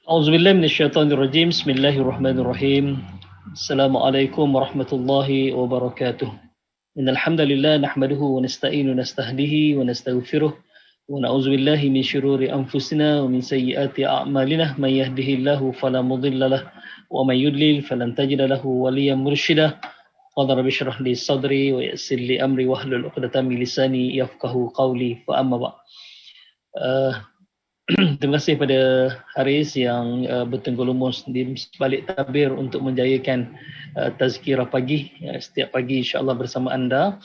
A'udzubillahi minasyaitonirrajim. Bismillahirrahmanirrahim. Assalamualaikum warahmatullahi wabarakatuh. Innal hamdalillah nahmaduhu wa nasta'inu nastahdihi wa nastaghfiruh wa na'udzubillahi min syururi anfusina wa min sayyiati a'malina may yahdihillahu fala mudilla lahu wa may yudlil falan tajida lahu waliyyan mursyida. Qad rabbi shrah li sadri wa yassir li amri wahlul 'uqdatam min lisani yafqahu qawli fa amma ba'd. Terima kasih pada Haris yang bertenggur lumus di balik tabir untuk menjayakan tazkirah pagi setiap pagi insya-Allah bersama anda.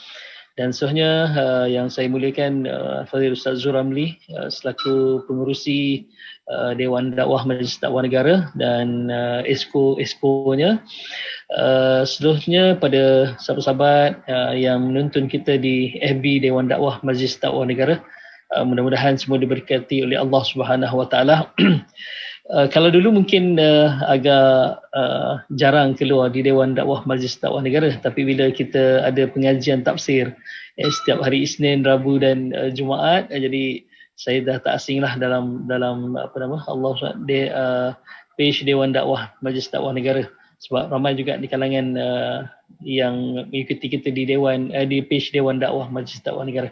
Dan seterusnya yang saya muliakan Fadil Ustaz Zuramli selaku pengerusi Dewan Dakwah Majlis Dakwah Negara dan Esko-nya. Seterusnya pada sahabat-sahabat yang menonton kita di FB Dewan Dakwah Majlis Dakwah Negara. Mudah-mudahan semua diberkati oleh Allah Subhanahu Wa Taala. Kalau dulu mungkin agak jarang keluar di Dewan Dakwah Majlis Dakwah Negara, tapi bila kita ada pengajian tafsir setiap hari Isnin, Rabu dan Jumaat, jadi saya dah tak asinglah dalam Allah page Dewan Dakwah Majlis Dakwah Negara, sebab ramai juga di kalangan yang mengikuti kita di di page Dewan Dakwah Majlis Dakwah Negara.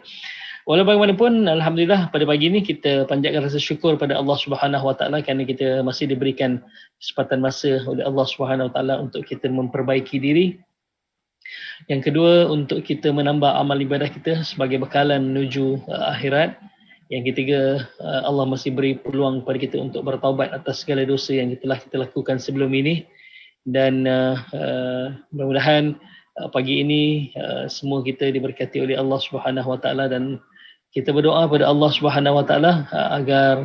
Walau bagaimanapun, alhamdulillah pada pagi ini kita panjatkan rasa syukur pada Allah Subhanahu Wa Taala kerana kita masih diberikan kesempatan masa oleh Allah Subhanahu Wa Taala untuk kita memperbaiki diri. Yang kedua, untuk kita menambah amal ibadah kita sebagai bekalan menuju akhirat. Yang ketiga, Allah masih beri peluang kepada kita untuk bertaubat atas segala dosa yang telah kita lakukan sebelum ini. Dan mudah-mudahan pagi ini semua kita diberkati oleh Allah Subhanahu Wa Taala, dan kita berdoa pada Allah Subhanahu Wa Taala agar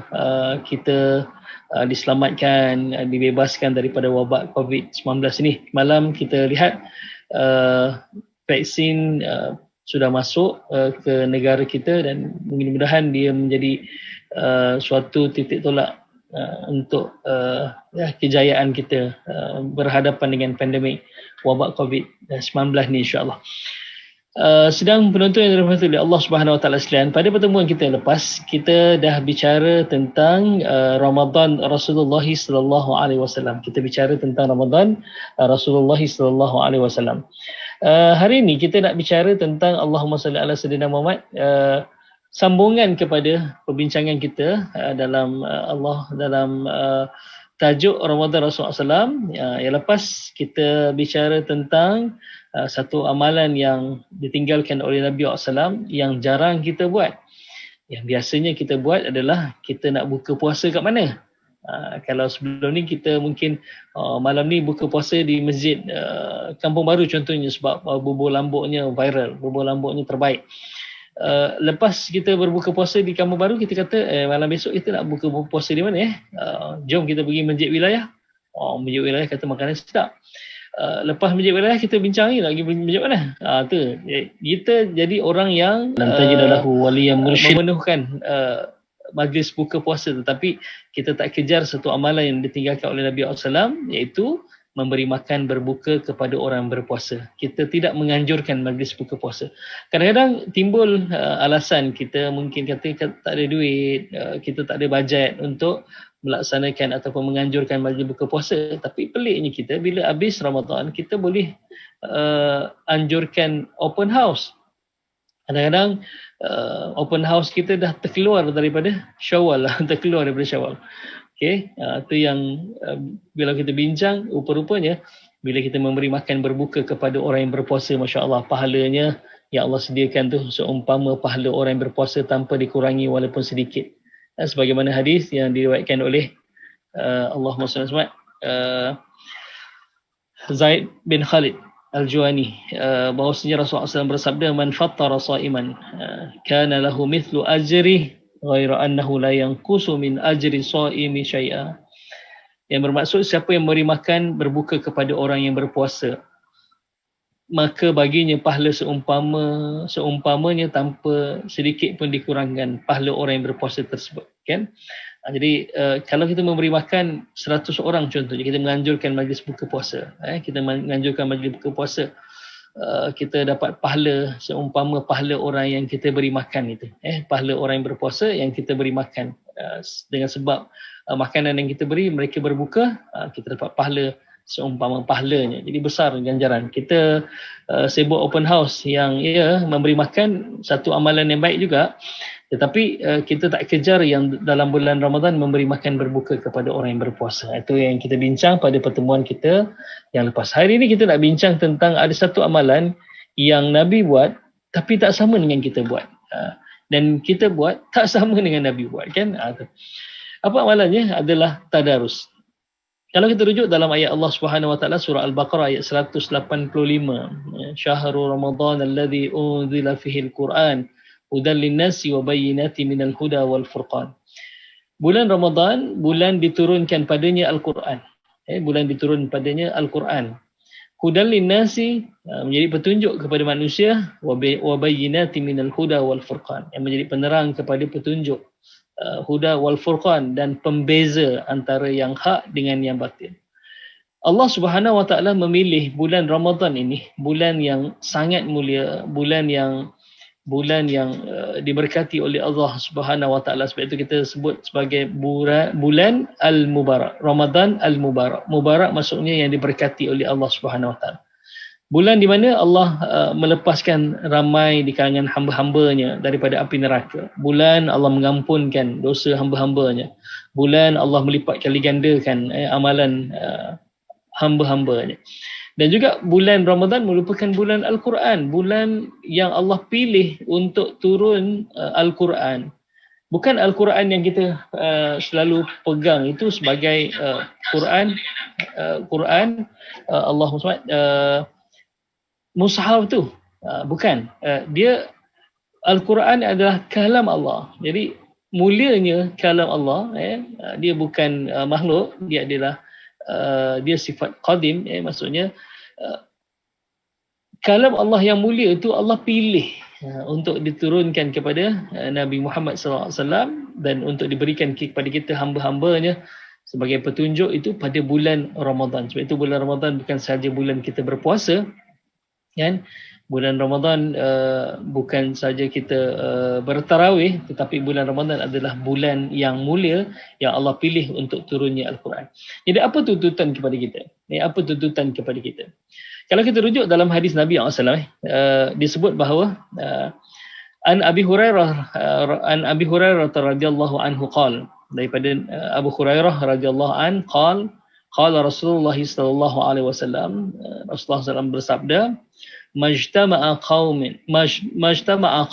kita diselamatkan, dibebaskan daripada wabak COVID-19 ini. Malam kita lihat vaksin sudah masuk ke negara kita, dan mudah-mudahan dia menjadi suatu titik tolak untuk kejayaan kita berhadapan dengan pandemik wabak COVID-19 ni, insya-Allah. Sedang penonton yang dirahmati oleh Allah Subhanahu Wa Taala sekalian, pada pertemuan kita lepas kita dah bicara tentang Ramadan Rasulullah sallallahu alaihi wasallam. Kita bicara tentang Ramadan Rasulullah sallallahu alaihi wasallam. Hari ini kita nak bicara tentang Allahumma salli ala sayyidina Muhammad, sambungan kepada perbincangan kita dalam tajuk Ramadan Rasulullah SAW. Yang lepas kita bicara tentang satu amalan yang ditinggalkan oleh Nabi SAW yang jarang kita buat. Yang biasanya kita buat adalah kita nak buka puasa kat mana. Kalau sebelum ni kita mungkin malam ni buka puasa di masjid Kampung Baru contohnya, sebab bubur lambuknya viral, bubur lambuknya terbaik. Lepas kita berbuka puasa di Kampung Baru, kita kata malam besok kita nak buka puasa di mana jom kita pergi masjid wilayah. Masjid wilayah kata makanan sedap. Lepas masjid wilayah kita bincang lagi masjid mana. Tu kita jadi orang yang memenuhkan majlis buka puasa, tetapi kita tak kejar satu amalan yang ditinggalkan oleh Nabi SAW, iaitu memberi makan berbuka kepada orang berpuasa. Kita tidak menganjurkan majlis buka puasa. Kadang-kadang timbul alasan, kita mungkin kata tak ada duit, kita tak ada bajet untuk melaksanakan ataupun menganjurkan majlis buka puasa. Tapi peliknya kita, bila habis Ramadan, kita boleh anjurkan open house. Kadang-kadang open house kita dah terkeluar daripada Syawal lah, terkeluar daripada Syawal. Okey, itu yang bila kita bincang, rupa-rupanya bila kita memberi makan berbuka kepada orang yang berpuasa, masya-Allah, pahalanya yang Allah sediakan tu seumpama pahala orang yang berpuasa tanpa dikurangi walaupun sedikit. Sebagaimana hadis yang diriwayatkan oleh Allahumma salli alaihi wasallam Zaid bin Khalid Al-Juhani, bahawasanya Rasulullah SAW bersabda, man fattara sa'iman kana lahu mithlu ajri ghaira annahu la yanqusu min ajri sha'imi syai'a. Yang bermaksud, siapa yang memberi makan berbuka kepada orang yang berpuasa, maka baginya pahala seumpamanya tanpa sedikit pun dikurangkan pahala orang yang berpuasa tersebut, kan? Jadi kalau kita memberi makan 100 orang contohnya, kita menganjurkan majlis buka puasa, kita menganjurkan majlis buka puasa kita dapat pahala seumpama pahala orang yang kita beri makan itu. Pahala orang yang berpuasa yang kita beri makan. Dengan sebab makanan yang kita beri, mereka berbuka, kita dapat pahala seumpama pahalanya. Jadi besar ganjaran. Kita sibuk open house yang memberi makan, satu amalan yang baik juga. Tetapi kita tak kejar yang dalam bulan Ramadan memberi makan berbuka kepada orang yang berpuasa. Itu yang kita bincang pada pertemuan kita yang lepas. Hari ini kita nak bincang tentang ada satu amalan yang Nabi buat tapi tak sama dengan kita buat. Dan kita buat tak sama dengan Nabi buat, kan? Apa amalannya? Adalah tadarus. Kalau kita rujuk dalam ayat Allah Subhanahu Wa Taala surah Al-Baqarah ayat 185, Syahrul Ramadan alladzi unzila fihi al-Quran hudan lin-nasi wa bayyinatin minal huda wal furqan. Bulan Ramadan, bulan diturunkan padanya Al-Quran. Bulan diturun padanya Al-Quran. Hudan lin-nasi, menjadi petunjuk kepada manusia, wa bayyinatin minal huda wal furqan, yang menjadi penerang kepada petunjuk, huda wal furqan, dan pembeza antara yang hak dengan yang batil. Allah Subhanahu Wa Taala memilih bulan Ramadan ini, bulan yang sangat mulia, bulan yang diberkati oleh Allah Subhanahu Wa Taala. Sebab itu kita sebut sebagai bulan Al-Mubarak, Ramadan Al-Mubarak. Mubarak maksudnya yang diberkati oleh Allah Subhanahu Wa Taala. Bulan di mana Allah melepaskan ramai di kalangan hamba-hambanya daripada api neraka. Bulan Allah mengampunkan dosa hamba-hambanya. Bulan Allah melipat kali gandakan amalan hamba-hambanya. Dan juga bulan Ramadan merupakan bulan Al-Quran, bulan yang Allah pilih untuk turun Al-Quran. Bukan Al-Quran yang kita selalu pegang itu sebagai Quran Allahumma mushaf tu. Bukan. Dia Al-Quran adalah kalam Allah. Jadi mulianya kalam Allah, dia bukan makhluk, dia adalah dia sifat qadim, maksudnya kalam Allah yang mulia itu Allah pilih untuk diturunkan kepada Nabi Muhammad SAW dan untuk diberikan kepada kita hamba-hambanya sebagai petunjuk itu pada bulan Ramadan. Sebab itu bulan Ramadan bukan sahaja bulan kita berpuasa, kan? Bulan Ramadan bukan saja kita bertarawih, tetapi bulan Ramadan adalah bulan yang mulia yang Allah pilih untuk turunnya Al-Quran. Jadi apa tuntutan kepada kita? Apa tuntutan kepada kita? Kalau kita rujuk dalam hadis Nabi SAW, disebut bahawa an Abi Hurairah radhiyallahu anhu qala, daripada Abu Hurairah radhiyallahu an qala Rasulullah sallallahu alaihi wasallam, Rasulullah SAW bersabda, majtama'a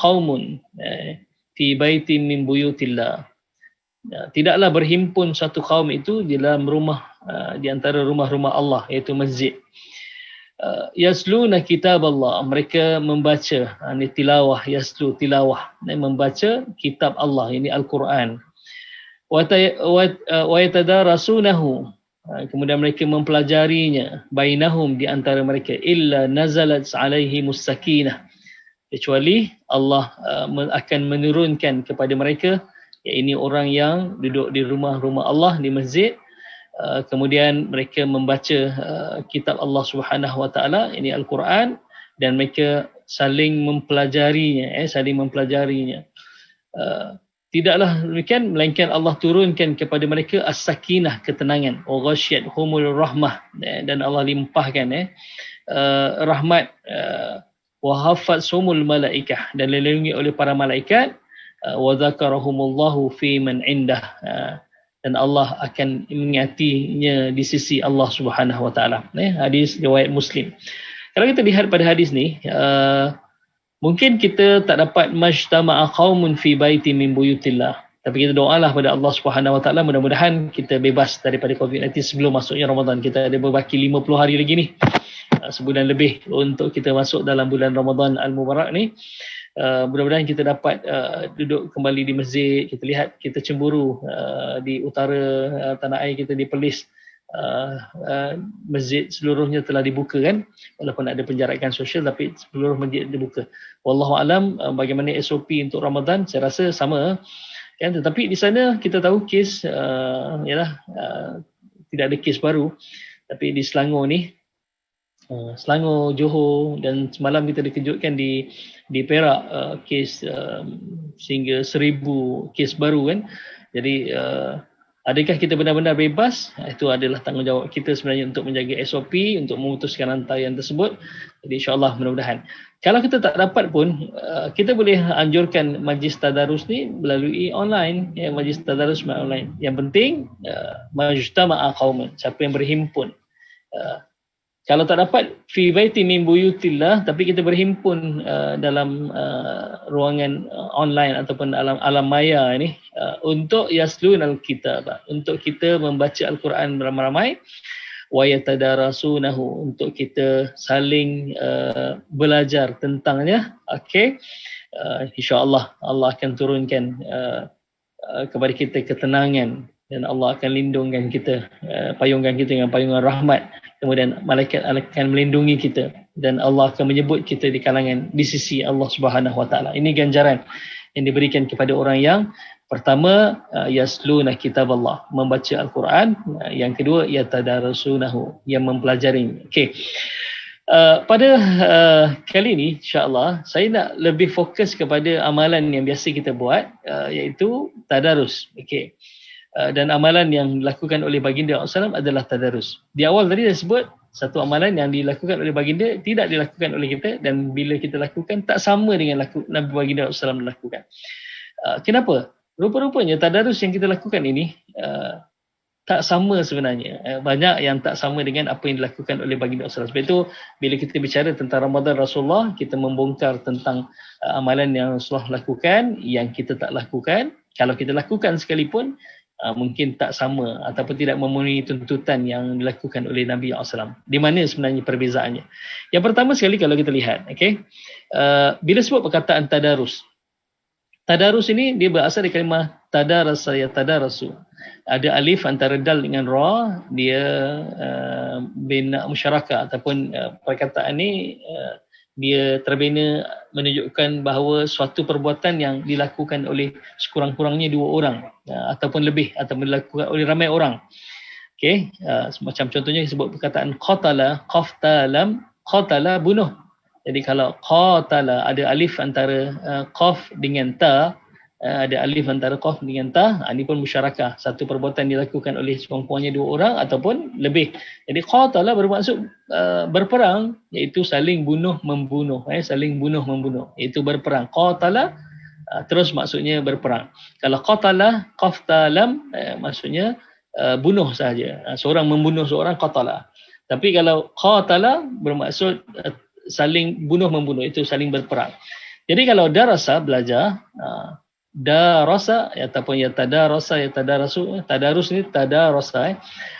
qaumun fi baitin min buyutillah. Tidaklah berhimpun satu kaum itu di dalam rumah, di antara rumah-rumah Allah, iaitu masjid. Yasluna kitab Allah, mereka membaca, ini tilawah, yaslu tilawah, membaca kitab Allah, ini Al-Quran. Wa yatadarasunahu, kemudian mereka mempelajarinya, bainahum, di antara mereka, illa nazalat alaihimus sakinah, kecuali Allah akan menurunkan kepada mereka, iaitu orang yang duduk di rumah-rumah Allah, di masjid, kemudian mereka membaca kitab Allah Subhanahu Wa Taala, ini Al-Quran, dan mereka saling mempelajarinya, tidaklah demikian melainkan Allah turunkan kepada mereka as-sakinah, ketenangan, wa ghasyiyatuhumur rahmah, dan Allah limpahkan rahmat, wa hafatsumul malaikah, dan dilindungi oleh para malaikat, wa zakarahumullahu fi man indah, dan Allah akan mengingatinya di sisi Allah Subhanahu Wa Taala. Hadis riwayat Muslim. Kalau kita lihat pada hadis ni, mungkin kita tak dapat majtama'a qaumun fi baitin min buyutillah, tapi kita doalah pada Allah Subhanahu Wa Taala, mudah-mudahan kita bebas daripada COVID-19 sebelum masuknya Ramadan. Kita ada berbaki 50 hari lagi ni, sebulan lebih untuk kita masuk dalam bulan Ramadan Al-Mubarak ni. Mudah-mudahan kita dapat duduk kembali di masjid. Kita lihat, kita cemburu di utara tanah air kita di Perlis, masjid seluruhnya telah dibuka, kan, walaupun ada penjarakan sosial, tapi seluruh masjid dibuka. Wallahu alam bagaimana SOP untuk Ramadan, saya rasa sama, kan. Tetapi di sana kita tahu kes tidak ada kes baru, tapi di Selangor ni Selangor, Johor, dan semalam kita dikejutkan di Perak kes sehingga 1,000 kes baru kan. Jadi adakah kita benar-benar bebas? Itu adalah tanggungjawab kita sebenarnya untuk menjaga SOP, untuk memutuskan rantaian tersebut. Jadi insya-Allah mudah-mudahan. Kalau kita tak dapat pun, kita boleh anjurkan majlis tadarus ni melalui online, ya, majlis tadarus online. Yang penting majtama'a qauman, siapa yang berhimpun. Kalau tak dapat fi baiti min buyutillah, tapi kita berhimpun dalam ruangan online ataupun alam maya ini untuk yaslunal kitab, untuk kita membaca Al-Quran beramai-ramai, wa yatadarasunahu, untuk kita saling belajar tentangnya. Okey, insya-Allah Allah akan turunkan kepada kita ketenangan, dan Allah akan lindungkan kita, payungkan kita dengan payungan rahmat. Kemudian malaikat akan melindungi kita, dan Allah akan menyebut kita di kalangan di sisi Allah Subhanahu Wa Taala. Ini ganjaran yang diberikan kepada orang yang pertama yasluna kitab Allah, membaca Al-Quran. Yang kedua yatadarasunahu, yang mempelajari. Okey. Pada kali ini insya-Allah saya nak lebih fokus kepada amalan yang biasa kita buat, iaitu tadarus. Okey. Dan amalan yang dilakukan oleh baginda SAW adalah tadarus. Di awal tadi saya sebut satu amalan yang dilakukan oleh baginda tidak dilakukan oleh kita, dan bila kita lakukan tak sama dengan Nabi baginda SAW lakukan. Kenapa? Rupa-rupanya tadarus yang kita lakukan ini tak sama sebenarnya. Banyak yang tak sama dengan apa yang dilakukan oleh baginda SAW. Sebab itu bila kita bicara tentang Ramadan Rasulullah, kita membongkar tentang amalan yang Rasulullah lakukan, yang kita tak lakukan. Kalau kita lakukan sekalipun, mungkin tak sama ataupun tidak memenuhi tuntutan yang dilakukan oleh Nabi SAW. Di mana sebenarnya perbezaannya? Yang pertama sekali kalau kita lihat, okay, bila sebut perkataan tadarus, tadarus ini dia berasal dari kalimah tadarasa ya tadarasu. Ada alif antara dal dengan ra, dia bina musyarakah ataupun perkataan ini dia terbina menunjukkan bahawa suatu perbuatan yang dilakukan oleh sekurang-kurangnya 2 orang ataupun lebih, ataupun dilakukan oleh ramai orang. Okey, semacam contohnya disebut perkataan qatala, qaftalam, qatala bunuh. Jadi kalau qatala ada alif antara qaf dengan ta, ada alif antara qaf dengan ta, ini pun musyarakah, satu perbuatan dilakukan oleh sekurang-kurangnya 2 orang ataupun lebih. Jadi qatala bermaksud berperang, iaitu saling bunuh membunuh, saling bunuh membunuh, iaitu berperang. Qatala terus maksudnya berperang. Kalau qatala qaftalam maksudnya bunuh saja, seorang membunuh seorang, qatala. Tapi kalau qatala bermaksud saling bunuh membunuh, itu saling berperang. Jadi kalau darasa belajar, darasa ataupun ya tadarasa ya tadarasu, tadarus ni tadarasa,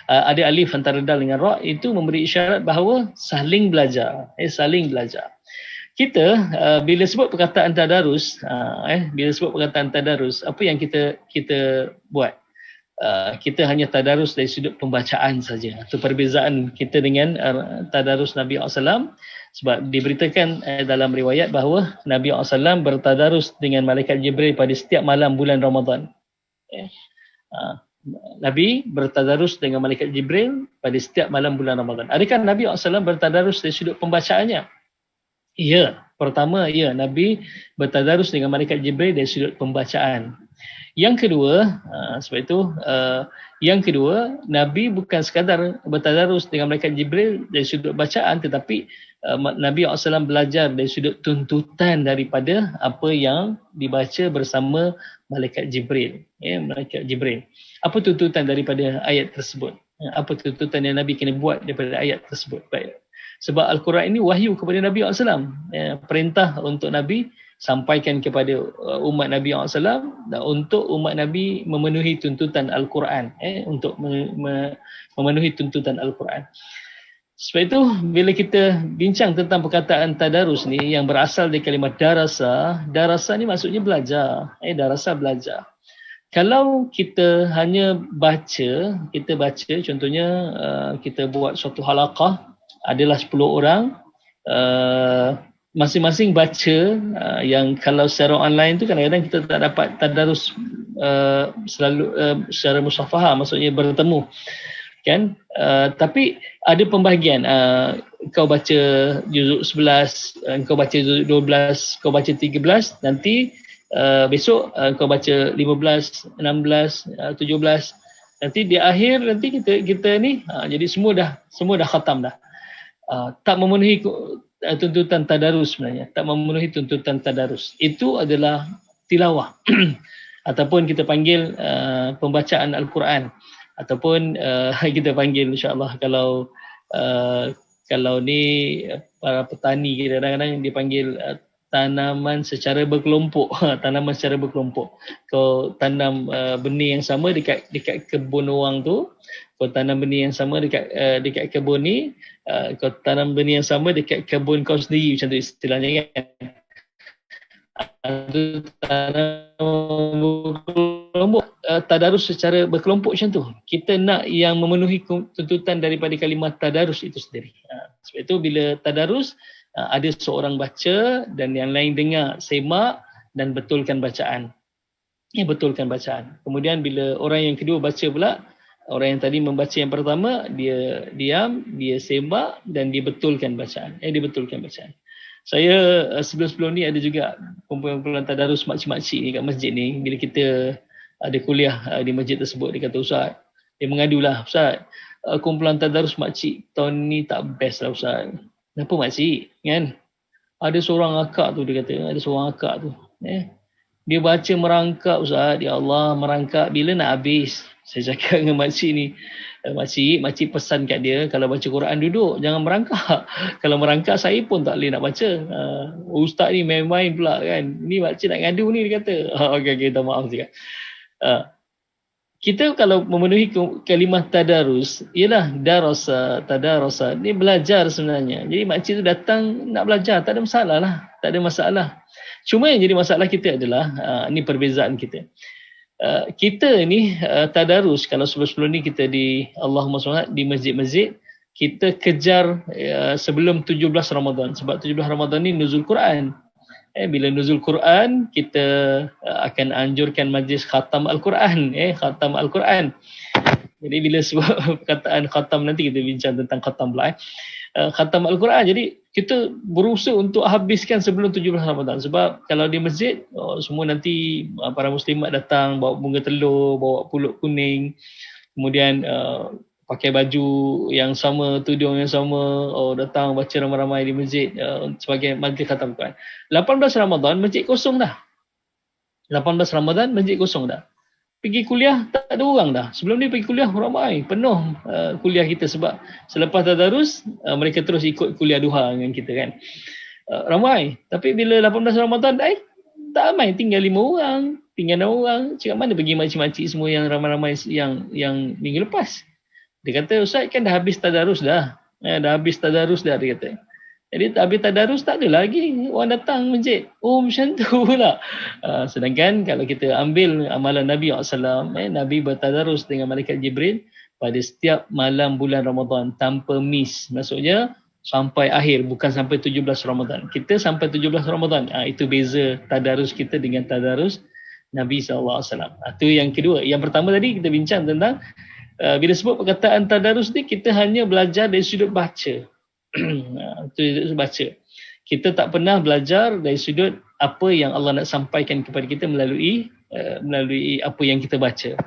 ada alif antara dal dengan ra, itu memberi isyarat bahawa saling belajar, saling belajar. Kita bila sebut perkataan tadarus, bila sebut perkataan tadarus, apa yang kita buat? Kita hanya tadarus dari sudut pembacaan saja. Itu perbezaan kita dengan tadarus Nabi SAW. Sebab diberitakan dalam riwayat bahawa Nabi SAW bertadarus dengan Malaikat Jibril pada setiap malam bulan Ramadan. Nabi bertadarus dengan Malaikat Jibril pada setiap malam bulan Ramadan. Adakah Nabi SAW bertadarus dari sudut pembacaannya? Ya, pertama ya, Nabi bertadarus dengan Malaikat Jibril dari sudut pembacaan. Yang kedua, sebab itu yang kedua, Nabi bukan sekadar bertadarus dengan Malaikat Jibril dari sudut bacaan, tetapi Nabi SAW belajar dari sudut tuntutan daripada apa yang dibaca bersama Malaikat Jibril. Malaikat Jibril. Apa tuntutan daripada ayat tersebut? Apa tuntutan yang Nabi kena buat daripada ayat tersebut? Baik. Sebab Al-Quran ini wahyu kepada Nabi SAW. Perintah untuk Nabi sampaikan kepada umat Nabi SAW untuk umat Nabi memenuhi tuntutan Al-Quran, untuk memenuhi tuntutan Al-Quran. Sebab itu bila kita bincang tentang perkataan tadarus ni yang berasal dari kalimah darasa, darasa ni maksudnya belajar, darasa belajar. Kalau kita hanya baca, kita baca contohnya kita buat suatu halaqah, adalah 10 orang, masing-masing baca, yang kalau secara online tu kadang-kadang kita tak dapat tadarus selalu secara musyafahah, maksudnya bertemu. kan. Tapi ada pembahagian, kau baca juzuk 11, kau baca juzuk 12, kau baca 13, nanti besok kau baca 15, 16, 17. Nanti di akhir nanti kita ni jadi semua dah khatam dah. Tak memenuhi tuntutan tadarus sebenarnya, tak memenuhi tuntutan tadarus. Itu adalah tilawah ataupun kita panggil pembacaan Al-Quran, ataupun kita panggil insya-Allah kalau ni para petani kadang-kadang dipanggil tanaman secara berkelompok. Tanaman secara berkelompok. Kau tanam benih yang sama dekat kebun orang tu, kau tanam benih yang sama dekat kebun ni, kau tanam benih yang sama dekat kebun kau sendiri, macam tu istilahnya kan. Tanam berkelompok, tadarus secara berkelompok macam tu. Kita nak yang memenuhi tuntutan daripada kalimah tadarus itu sendiri. Sebab itu bila tadarus, ada seorang baca dan yang lain dengar, semak dan betulkan bacaan. Betulkan bacaan. Kemudian bila orang yang kedua baca pula, orang yang tadi membaca yang pertama, dia diam, dia semak dan dia betulkan bacaan. Dia betulkan bacaan. Saya sebelum-sebelum ni ada juga kumpulan tadarus makcik-makcik ni kat masjid ni. Bila kita ada kuliah di masjid tersebut, dia kata, Ustaz, dia mengadulah, Ustaz, kumpulan tadarus makcik tahun ni tak best lah Ustaz. Kenapa makcik? Kan? Ada seorang akak tu, dia kata, ada seorang akak tu. Dia baca merangkak Ustaz, ya Allah, merangkak bila nak habis. Saya cakap dengan makcik ni, makcik pesan kat dia, kalau baca Quran duduk, jangan merangkak. Kalau merangkak saya pun tak boleh nak baca. Ustaz ni main-main pula kan. Ni makcik nak ngadu ni, dia kata. Okey, minta maaf sikit. Kita kalau memenuhi kalimah tadarus, ialah darasa, tadarasa, ni belajar sebenarnya. Jadi makcik tu datang nak belajar, tak ada masalah lah. Tak ada masalah. Cuma yang jadi masalah kita adalah, ni perbezaan kita. Kita ni tadarus, kalau sebelum-sebelum ni kita di Allahumma salli di masjid-masjid, kita kejar sebelum 17 Ramadan. Sebab 17 Ramadan ni nuzul Quran. Bila nuzul Quran, kita akan anjurkan majlis khatam Al-Quran. Khatam Al-Quran. Jadi bila sebut perkataan khatam, nanti kita bincang tentang khatam pula. Khatam Al-Quran. Jadi kita berusaha untuk habiskan sebelum 17 Ramadan. Sebab kalau di masjid, semua nanti para muslimat datang, bawa bunga telur, bawa pulut kuning. Kemudian pakai baju yang sama, tudung yang sama, datang baca ramai-ramai di masjid sebagai majlis khatam Quran. 18 Ramadan masjid kosong dah. 18 Ramadan masjid kosong dah. Pergi kuliah tak ada orang dah. Sebelum ni pergi kuliah ramai, penuh kuliah kita sebab selepas tadarus mereka terus ikut kuliah duha dengan kita kan. Ramai. Tapi bila 18 Ramadan tak ramai, tinggal 5 orang, tinggal 6 orang. Cakap mana pergi makcik-makcik semua yang ramai-ramai yang minggu lepas. Dia kata, Ustaz kan dah habis tadarus dah. Dah habis tadarus dah, dia kata. Jadi habis tadarus tak ada lagi orang datang masjid. Macam tu pula. Sedangkan kalau kita ambil amalan Nabi SAW, Nabi bertadarus dengan malaikat Jibril pada setiap malam bulan Ramadan tanpa miss. Maksudnya sampai akhir, bukan sampai 17 Ramadan. Kita sampai 17 Ramadan. Itu beza tadarus kita dengan tadarus Nabi SAW. Itu yang kedua. Yang pertama tadi kita bincang tentang bila sebut perkataan tadarus ni, kita hanya belajar dari sudut baca. Itu baca. Kita tak pernah belajar dari sudut apa yang Allah nak sampaikan kepada kita melalui apa yang kita baca.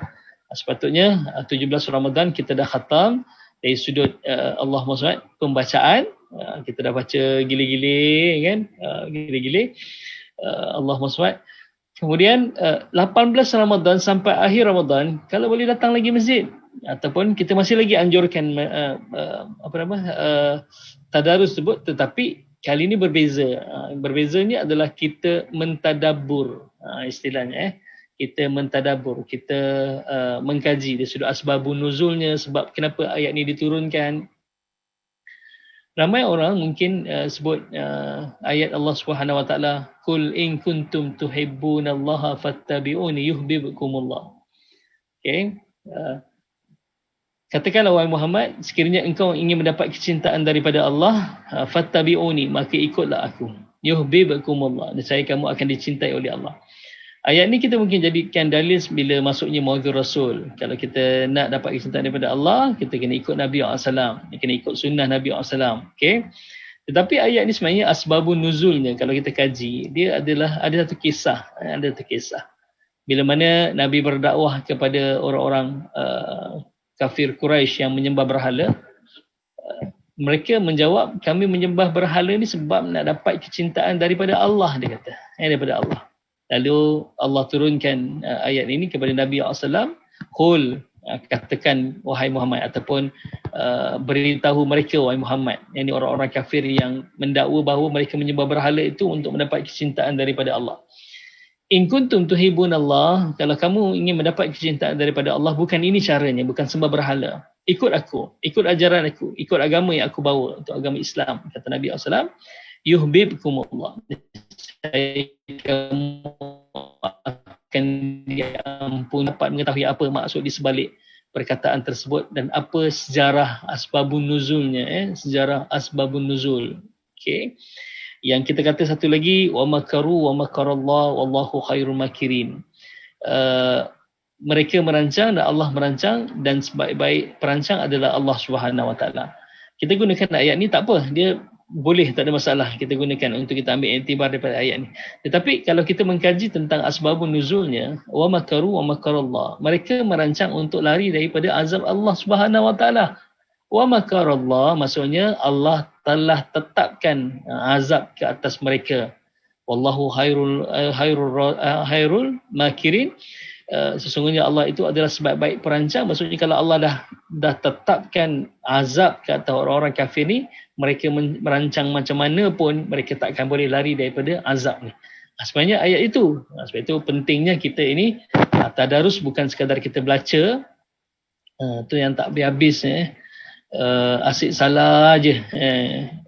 Sepatutnya 17 Ramadan kita dah khatam dari sudut Allahumma salli pembacaan. Kita dah baca gila-gila kan, gila-gila Allahumma salli. Kemudian 18 Ramadan sampai akhir Ramadan, kalau boleh datang lagi masjid, ataupun kita masih lagi anjurkan tadarus tersebut, tetapi kali ini berbeza. Berbezanya adalah kita mentadabbur, istilahnya kita mentadabbur, kita mengkaji dari sudut asbabun nuzulnya, sebab kenapa ayat ini diturunkan. Ramai orang mungkin sebut ayat Allah Subhanahu wa taala, "Qul in kuntum tuhibbunallaha fattabi'uni yuhibbukumullah." Okey. Katakanlah wahai Muhammad, sekiranya engkau ingin mendapat kecintaan daripada Allah, fattabi'uni, maka ikutlah aku. Yuhibbukumullah, nescaya kamu akan dicintai oleh Allah. Ayat ni kita mungkin jadikan dalil bila masuknya Maulid Rasul. Kalau kita nak dapat kecintaan daripada Allah, kita kena ikut Nabi SAW. Kena ikut sunnah Nabi SAW. Okay? Tetapi ayat ni sebenarnya asbabun nuzulnya, kalau kita kaji, dia adalah ada satu kisah. Ada satu kisah. Bila mana Nabi berdakwah kepada orang-orang kafir Quraisy yang menyembah berhala, mereka menjawab, kami menyembah berhala ni sebab nak dapat kecintaan daripada Allah, dia kata. Daripada Allah. Lalu Allah turunkan ayat ini kepada Nabi SAW. Qul, katakan wahai Muhammad, ataupun beritahu mereka wahai Muhammad, yang ini orang-orang kafir yang mendakwa bahawa mereka menyembah berhala itu untuk mendapat kecintaan daripada Allah. In kuntum tuhibun Allah, kalau kamu ingin mendapat kecintaan daripada Allah, bukan ini caranya, bukan sembah berhala. Ikut aku, ikut ajaran aku, ikut agama yang aku bawa, untuk agama Islam. Kata Nabi SAW, yuhibbukumullah, kamu akan diampuni. Dapat mengetahui apa maksud di sebalik perkataan tersebut dan apa sejarah asbabun nuzulnya, sejarah asbabun nuzul. Okey. Yang kita kata satu lagi, wa makaru wa makarallah wallahu khairul makirin. Mereka merancang dan Allah merancang, dan sebaik-baik perancang adalah Allah Subhanahu Wa Taala. Kita gunakan ayat ni tak apa, dia boleh, tak ada masalah kita gunakan untuk kita ambil iktibar daripada ayat ni. Tetapi kalau kita mengkaji tentang asbabun nuzulnya, wa makaru wa makarallah, mereka merancang untuk lari daripada azab Allah Subhanahu Wa Taala. Wa makarallah maksudnya Allah telah tetapkan azab ke atas mereka. Wallahu khairul makirin. Sesungguhnya Allah itu adalah sebaik-baik perancang. Maksudnya kalau Allah dah tetapkan azab ke atas orang-orang kafir ni, mereka merancang macam mana pun mereka tak akan boleh lari daripada azab ni. Sebenarnya ayat itu. Sebab itu pentingnya kita ini tadarus, bukan sekadar kita baca tu yang tak habis-habis asyik salah je,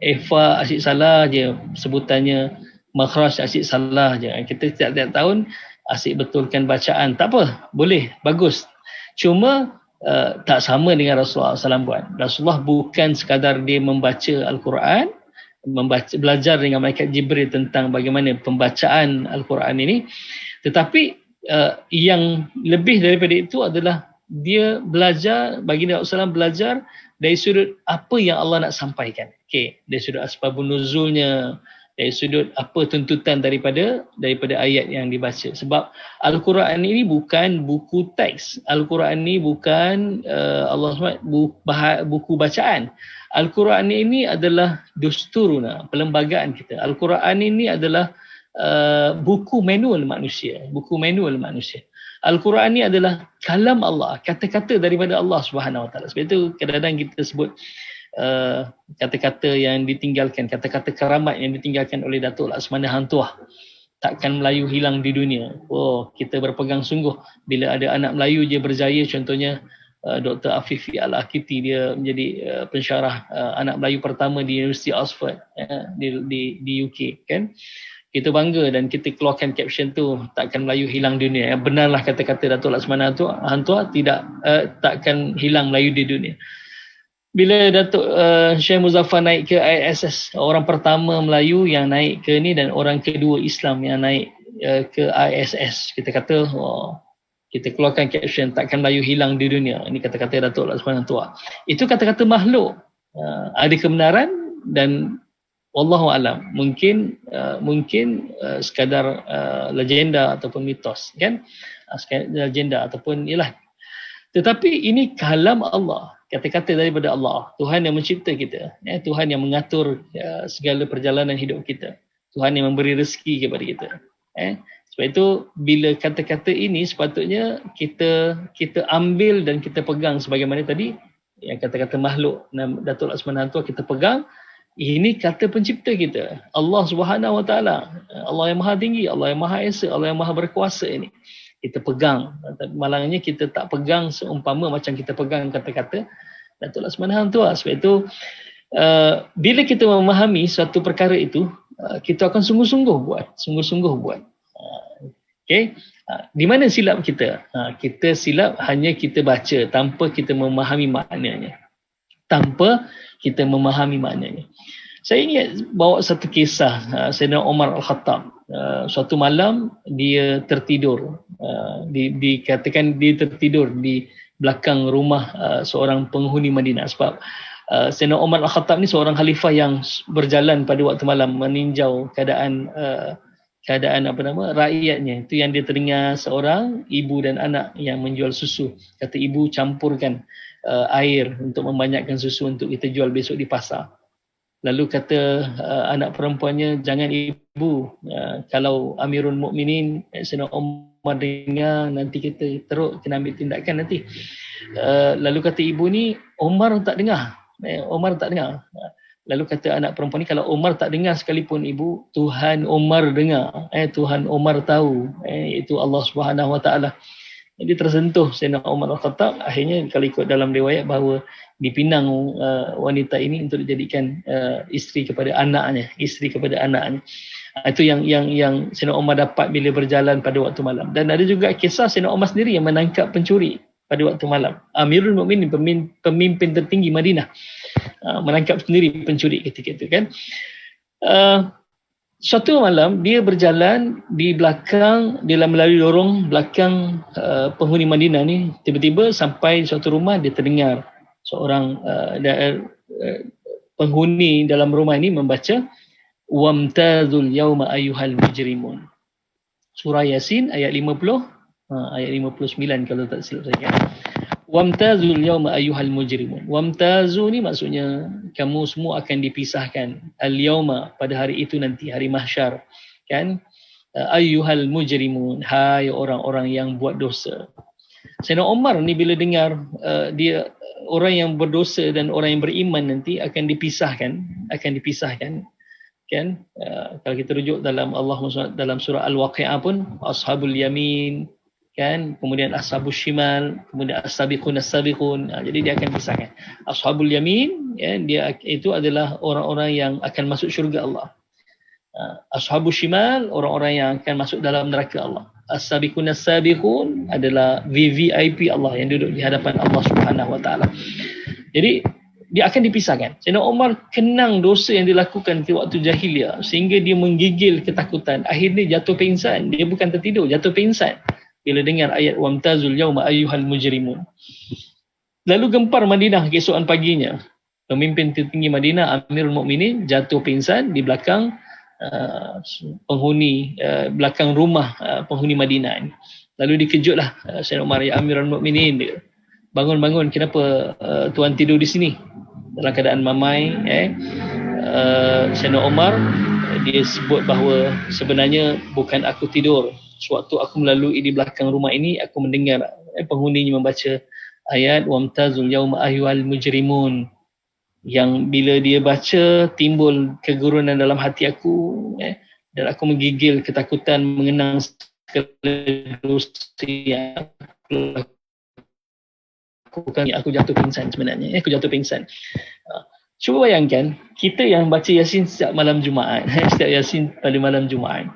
Efa asyik salah je sebutannya, makhraj asyik salah je. Kita tiap-tiap tahun asyik betulkan bacaan, tak apa, boleh, bagus. Cuma tak sama dengan Rasulullah SAW buat. Rasulullah bukan sekadar dia membaca Al-Quran, belajar dengan malaikat Jibril tentang bagaimana pembacaan Al-Quran ini, tetapi yang lebih daripada itu adalah dia belajar, baginda Rasulullah SAW belajar dari sudut apa yang Allah nak sampaikan. Okey, dari sudut asbabun nuzulnya, dari sudut apa tuntutan daripada ayat yang dibaca. Sebab Al-Quran ini bukan buku teks. Al-Quran ini bukan Allah SWT buku bacaan. Al-Quran ini adalah dusturuna, perlembagaan kita. Al-Quran ini adalah buku manual manusia, Al-Quran ini adalah kalam Allah, kata-kata daripada Allah Subhanahu Wa Taala. Sebab itu kadang-kadang kita sebut kata-kata yang ditinggalkan, kata-kata keramat yang ditinggalkan oleh Datuk Laksmana Hang Tuah takkan Melayu hilang di dunia. Oh, kita berpegang sungguh bila ada anak Melayu je berjaya. Contohnya Dr. Afifi Al-Akiti, dia menjadi pensyarah anak Melayu pertama di University Oxford di UK, kan. Kita bangga dan kita keluarkan caption tu, takkan Melayu hilang dunia. Benarlah kata-kata Datuk Laksmana Hang Tuah, takkan hilang Melayu di dunia. Bila Datuk Syekh Muzaffar naik ke ISS, orang pertama Melayu yang naik ke ni dan orang kedua Islam yang naik ke ISS, kita kata kita keluarkan caption, takkan Melayu hilang di dunia. Ini kata-kata Datuk Laksmana Hang Tuah. Itu kata-kata makhluk. Ada kebenaran dan wallahu alam, mungkin sekadar legenda ataupun mitos, kan, legenda ataupun ialah. Tetapi ini kalam Allah, kata-kata daripada Allah, Tuhan yang mencipta kita, Tuhan yang mengatur segala perjalanan hidup kita, Tuhan yang memberi rezeki kepada kita. Sebab itu bila kata-kata ini sepatutnya kita ambil dan kita pegang sebagaimana tadi yang kata-kata makhluk Datuk Laksmana Hang Tuah kita pegang. Ini kata pencipta kita, Allah Subhanahu Wa Taala, Allah yang Maha Tinggi, Allah yang Maha Esa, Allah yang Maha Berkuasa ini. Kita pegang. Malangnya kita tak pegang seumpama macam kita pegang kata-kata Datuk Laksmana Hang Tuah. Sebab itu bila kita memahami suatu perkara itu, kita akan sungguh-sungguh buat. Okey. Di mana silap kita? Kita silap hanya kita baca tanpa kita memahami maknanya. Saya ingat bawa satu kisah Sayyidina Umar Al-Khattab. suatu malam dia tertidur, dikatakan dia tertidur di belakang rumah seorang penghuni Madinah, sebab Sayyidina Umar Al-Khattab ni seorang khalifah yang berjalan pada waktu malam meninjau keadaan rakyatnya. Itu yang dia terdengar seorang ibu dan anak yang menjual susu. Kata ibu, campurkan air untuk membanyakkan susu untuk kita jual besok di pasar. Lalu kata anak perempuannya, jangan ibu, kalau Amirul Mukminin Sayyidina Umar dengar, nanti kita teruk kena ambil tindakan nanti. Lalu kata ibu ni, Umar tak dengar. Lalu kata anak perempuan ni, kalau Umar tak dengar sekalipun ibu, Tuhan Umar dengar. Tuhan Umar tahu, itu Allah Subhanahu Wa Taala. Jadi tersentuh Sayyidina Umar Al-Khattab. Akhirnya kalau ikut dalam riwayat bahawa dipinang wanita ini untuk dijadikan isteri kepada anaknya. Itu yang Sayyidina Umar dapat bila berjalan pada waktu malam. Dan ada juga kisah Sayyidina Umar sendiri yang menangkap pencuri pada waktu malam. Amirul Mukminin, pemimpin tertinggi Madinah, menangkap sendiri pencuri ketika itu kan. Suatu malam dia berjalan di belakang, dia melalui lorong belakang penghuni Madinah ni. Tiba-tiba sampai suatu rumah, dia terdengar seorang penghuni dalam rumah ini membaca wamtazul yauma ayyuhal mujrimun, surah Yasin ayat 50, ayat 59 kalau tak silap saya. Wamtazul yauma ayyuhal mujrimun. Wamtazu ni maksudnya kamu semua akan dipisahkan. Al-yauma, pada hari itu nanti, hari mahsyar. Kan? Ayyuhal mujrimun, hai orang-orang yang buat dosa. Sayyidina Umar ni bila dengar dia orang yang berdosa dan orang yang beriman nanti akan dipisahkan. Kan? Kalau kita rujuk dalam dalam surah Al-Waqi'ah pun, ashabul yamin, kan, kemudian ashabus shimal, kemudian as-sabiqun as-sabiqun. Jadi dia akan pisahkan. Ashabul yamin, ya, dia itu adalah orang-orang yang akan masuk syurga Allah. Ashabus shimal, orang-orang yang akan masuk dalam neraka Allah. As-sabiqun as-sabiqun adalah VVIP Allah yang duduk di hadapan Allah Subhanahu Wa Taala. Jadi dia akan dipisahkan. Sayyidina Umar kenang dosa yang dilakukan di waktu jahiliah sehingga dia menggigil ketakutan. Akhirnya jatuh pingsan. Dia bukan tertidur, jatuh pingsan bila dengar ayat wamtazul yauma ayyuhal mujrimun. Lalu gempar Madinah keesokan paginya. Pemimpin tertinggi Madinah, Amirul Mukminin, jatuh pingsan di belakang belakang rumah penghuni Madinah ini. Lalu dikejutlah Sayyidina Umar, ya Amirul Mukminin, bangun-bangun, kenapa tuan tidur di sini dalam keadaan mamai? Sayyidina Umar dia sebut bahawa sebenarnya bukan aku tidur. Sewaktu aku melalui di belakang rumah ini, aku mendengar penghuninya membaca ayat wamtazul yauma ayyuhal mujrimun, yang bila dia baca timbul kegurunan dalam hati aku, dan aku menggigil ketakutan mengenang segala dosa yang aku jatuh pingsan sebenarnya. Aku jatuh pingsan. Cuba bayangkan, kita yang baca Yasin setiap malam Jumaat, setiap Yasin pada malam Jumaat,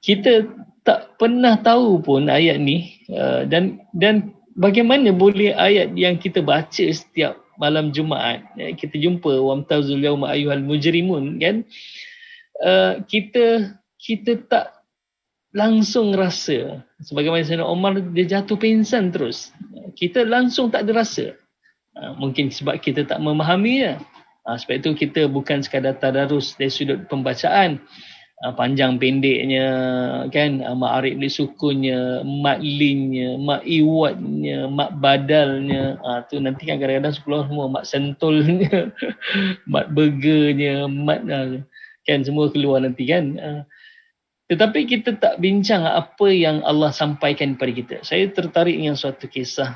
kita tak pernah tahu pun ayat ni, dan bagaimana boleh ayat yang kita baca setiap malam Jumaat, kita jumpa wamtazul yauma ayyuhal mujrimun, kan, kita tak langsung rasa. Sebagaimana Sayyidina Umar, dia jatuh pingsan terus, kita langsung tak ada rasa. Mungkin sebab kita tak memahaminya. Sebab itu kita bukan sekadar tadarus dari sudut pembacaan, panjang pendeknya, kan, ma'arif li sukunnya, mat linnya, mat iwatnya, mat badalnya, tu nanti kan kadang-kadang sekolah semua mat sentolnya, mat burgernya, mat kan, semua keluar nanti kan. Tetapi kita tak bincang apa yang Allah sampaikan kepada kita. Saya tertarik dengan suatu kisah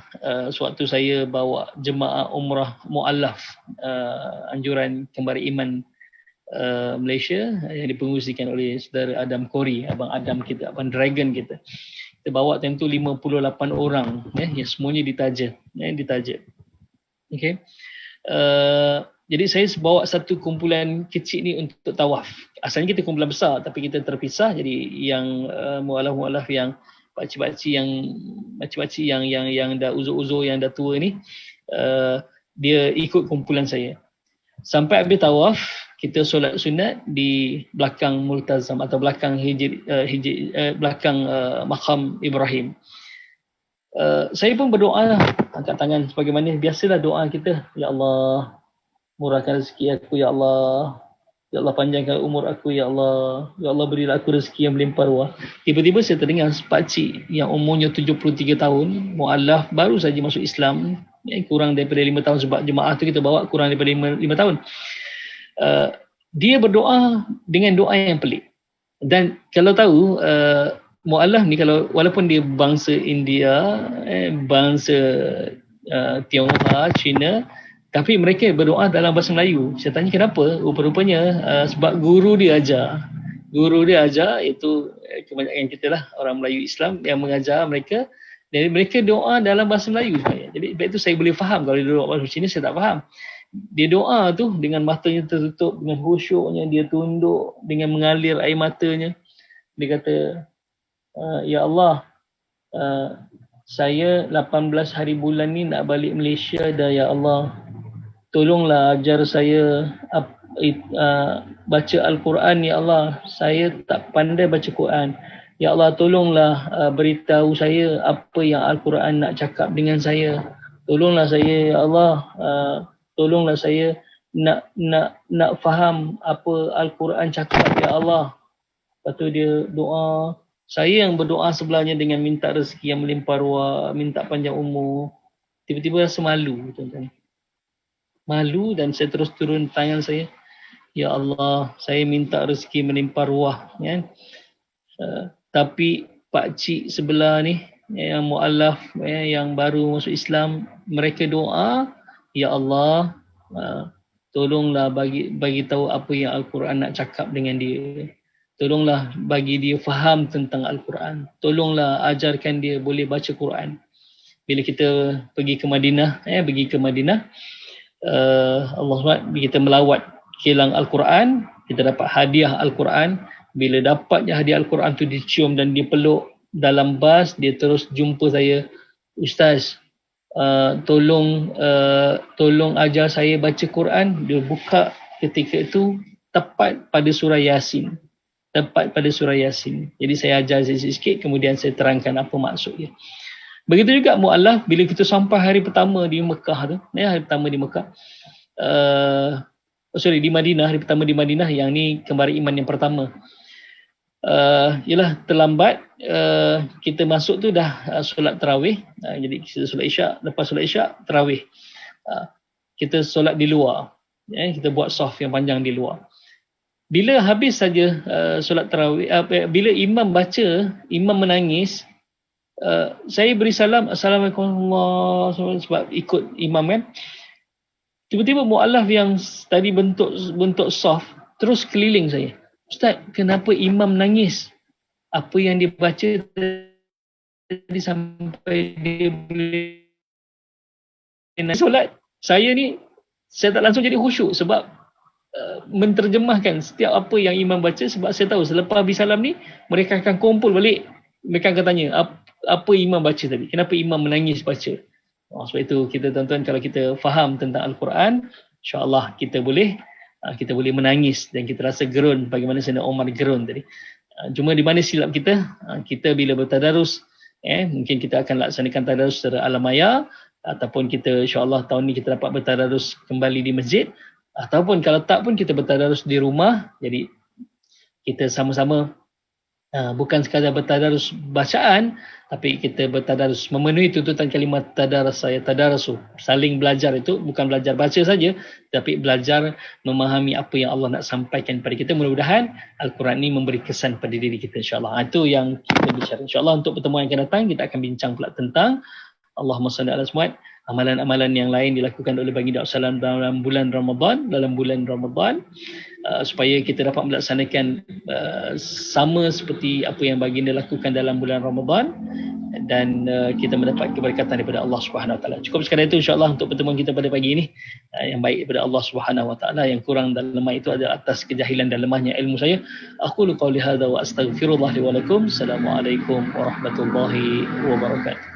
sewaktu saya bawa jemaah umrah mu'allaf, anjuran kembali iman Malaysia yang dipengurusikan oleh saudara Adam Kori, abang Adam kita, abang Dragon kita. Kita bawa tentu 58 orang, yang semuanya ditaja. Okey. Jadi saya bawa satu kumpulan kecil ni untuk tawaf. Asalnya kita kumpulan besar tapi kita terpisah. Jadi yang mualaf-mualaf yang pakcik-pakcik yang dah uzur-uzur, yang dah tua ni, dia ikut kumpulan saya. Sampai habis tawaf, kita solat sunat di belakang multazam atau belakang belakang makam Ibrahim. Saya pun berdoa, angkat tangan sebagaimana biasalah doa kita. Ya Allah, murahkan rezeki aku, Ya Allah. Ya Allah, panjangkan umur aku, Ya Allah. Ya Allah, berilah aku rezeki yang melimpah ruah. Tiba-tiba saya terdengar pakcik yang umurnya 73 tahun, mu'alaf, baru saja masuk Islam, kurang daripada 5 tahun, sebab jemaah tu kita bawa kurang daripada 5 tahun. Dia berdoa dengan doa yang pelik. Dan kalau tahu, mu'alaf ni, kalau walaupun dia bangsa India, bangsa Tionghoa, Cina, tapi mereka berdoa dalam bahasa Melayu. Saya tanya kenapa? Rupa-rupanya sebab guru dia ajar. Guru dia ajar, itu kebanyakan kita lah, orang Melayu Islam yang mengajar mereka. Jadi mereka doa dalam bahasa Melayu. Jadi baik itu saya boleh faham. Kalau dia doa bahasa Cina, saya tak faham. Dia doa tu dengan matanya tertutup, dengan khusyuknya, dia tunduk dengan mengalir air matanya. Dia kata, Ya Allah, saya 18 hari bulan ni nak balik Malaysia dah, Ya Allah. Tolonglah ajar saya baca Al-Quran, Ya Allah. Saya tak pandai baca Quran. Ya Allah, tolonglah beritahu saya apa yang Al-Quran nak cakap dengan saya. Tolonglah saya, Ya Allah. Tolonglah saya nak faham apa Al-Quran cakap, Ya Allah. Lepas tu dia doa. Saya yang berdoa sebelahnya dengan minta rezeki yang melimpah ruah, minta panjang umur. Tiba-tiba rasa malu, tuan-tuan. Malu, dan saya terus turun tangan saya. Ya Allah, saya minta rezeki melimpah ruah. Ya. Tapi pakcik sebelah ni, yang mu'alaf, yang baru masuk Islam, mereka doa, Ya Allah, tolonglah bagi tahu apa yang Al-Quran nak cakap dengan dia. Tolonglah bagi dia faham tentang Al-Quran. Tolonglah ajarkan dia boleh baca Quran. Bila kita pergi ke Madinah, Allah SWT, kita melawat kilang Al-Quran, kita dapat hadiah Al-Quran. Bila dapatnya hadiah Al-Quran tu dicium dan dipeluk dalam bas, dia terus jumpa saya, Ustaz, tolong ajar saya baca Quran. Dia buka ketika itu tepat pada surah Yasin. Jadi saya ajar sikit, kemudian saya terangkan apa maksudnya. Begitu juga mu'alaf, bila kita sampai hari pertama di Mekah tu, hari pertama di Mekah, di Madinah, hari pertama di Madinah, yang ni kembar iman yang pertama. Ialah terlambat, kita masuk tu dah solat tarawih. Jadi kita solat isyak, lepas solat isyak tarawih. Kita solat di luar. Kita buat saf yang panjang di luar. Bila habis saja solat tarawih, bila imam baca, imam menangis, saya beri salam, Assalamualaikum warahmatullahi wabarakatuh, sebab ikut imam kan. Tiba-tiba mu'alaf yang tadi bentuk saf terus keliling saya. Ustaz, kenapa imam nangis? Apa yang dia baca tadi sampai dia boleh nangis solat? Saya tak langsung jadi khusyuk sebab menterjemahkan setiap apa yang imam baca, sebab saya tahu selepas habis salam ni mereka akan kumpul balik, mereka akan tanya apa imam baca tadi, kenapa imam menangis baca. Sebab itu kita, tuan-tuan, kalau kita faham tentang Al-Quran, insya-Allah kita boleh menangis dan kita rasa gerun bagaimana Sayyidina Umar gerun tadi. Cuma di mana silap kita bila bertadarus, mungkin kita akan laksanakan tadarus secara alamaya, ataupun kita insya-Allah tahun ni kita dapat bertadarus kembali di masjid, ataupun kalau tak pun kita bertadarus di rumah. Jadi kita sama-sama bukan sekadar bertadarus bacaan, tapi kita bertadarus memenuhi tuntutan kalimat tadarasu. Saling belajar itu bukan belajar baca saja, tapi belajar memahami apa yang Allah nak sampaikan kepada kita. Mudah-mudahan Al-Quran ini memberi kesan pada diri kita, insya-Allah. Itu yang kita bicara. Insya-Allah untuk pertemuan yang akan datang kita akan bincang pula tentang Allahumma salli ala Muhammad, amalan-amalan yang lain dilakukan oleh baginda Rasulullah dalam bulan Ramadan, supaya kita dapat melaksanakan sama seperti apa yang baginda lakukan dalam bulan Ramadan, dan kita mendapat keberkatan daripada Allah Subhanahu Wa Taala. Cukup sekadar itu insya-Allah untuk pertemuan kita pada pagi ini. Yang baik daripada Allah Subhanahu Wa Taala, yang kurang dan lemah itu adalah atas kejahilan dan lemahnya ilmu saya. Aqulu qauli hadza wa astaghfirullah li wa lakum. Assalamualaikum warahmatullahi wabarakatuh.